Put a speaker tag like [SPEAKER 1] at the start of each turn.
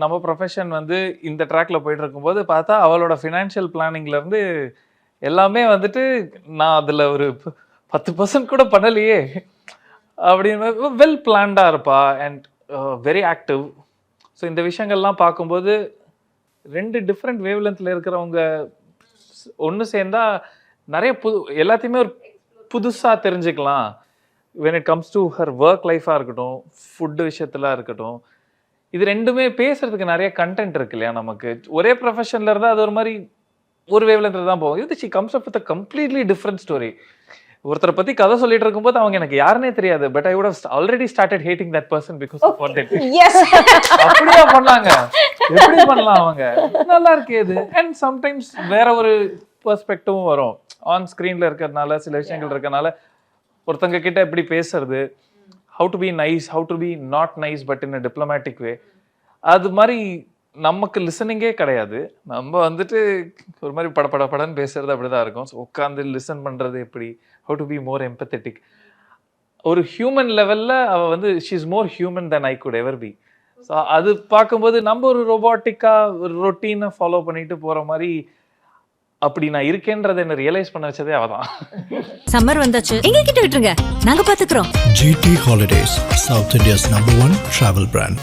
[SPEAKER 1] நம்ம ப்ரொஃபஷன் வந்து இந்த ட்ராக்ல போயிட்டு இருக்கும்போது பார்த்தா அவளோட ஃபினான்ஷியல் பிளானிங்ல இருந்து எல்லாமே வந்துட்டு நான் அதுல ஒரு 10% கூட பண்ணலையே அப்படின்னு வெல் பிளான்டா இருப்பா அண்ட் வெரி ஆக்டிவ். ஸோ இந்த விஷயங்கள்லாம் பார்க்கும்போது 2 டிஃப்ரெண்ட் வேவ் லென்த்ல இருக்கிறவங்க ஒன்று சேர்ந்தா நிறைய எல்லாத்தையுமே ஒரு புதுசாக தெரிஞ்சுக்கலாம். when it comes to her work லைஃபாக இருக்கட்டும், ஃபுட்டு விஷயத்துல இருக்கட்டும், இது ரெண்டுமே பேசுறதுக்கு நிறைய கண்டென்ட் இருக்கு இல்லையா? நமக்கு ஒரே ப்ரொஃபஷன்ல இருந்தால் அது ஒரு மாதிரி ஒரு வேவ் லென்த்ல தான் போகும். இது she comes up with a completely different story. ஒருத்தரை பத்தி கதை சொல்லிட்டு இருக்கும்போது அவங்க எனக்கு யாருன்னே தெரியாது, but I would have already started hating that person because of what they did.
[SPEAKER 2] Yes.
[SPEAKER 1] அப்படியே பண்ணாங்க. எப்படி பண்ணலாம் அவங்க? நல்லா இருக்கே இது. அண்ட் சம்டைம்ஸ் வேற ஒரு பெர்ஸ்பெக்டிவும் வரும். ஆன் ஸ்கிரீன்ல இருக்கிறதுனால சில விஷயங்கள் இருக்கனால ஒருத்தங்க கிட்ட எப்படி பேசுறது, how to be nice, how to be not nice but in a diplomatic way. அது மாதிரி நமக்கு லிசனிங்கே கிடையாது. நம்ம வந்துட்டு ஒரு மாதிரி படன்னு பேசுறது அப்படிதான் இருக்கும். ஸோ உட்காந்து லிசன் பண்றது எப்படி, how to be more empathetic. ஒரு ஹியூமன் லெவல்ல அவ வந்து she is more human than I could ever be. So அது பார்க்கும்போது நம்ம ஒரு ரோபோட்டிக்கா ஒரு ரொட்டீனை ஃபாலோ பண்ணிட்டு போற மாதிரி அப்படி நான் இருக்கேன்றதை என்ன ரியலைஸ் பண்ண வச்சதே அவதான்.
[SPEAKER 3] சம்மர் வந்தாச்சு, எங்க கிட்ட விட்டுருங்க, நாங்க பாத்துக்கிறோம்.
[SPEAKER 4] GT Holidays, South India's #1 travel brand.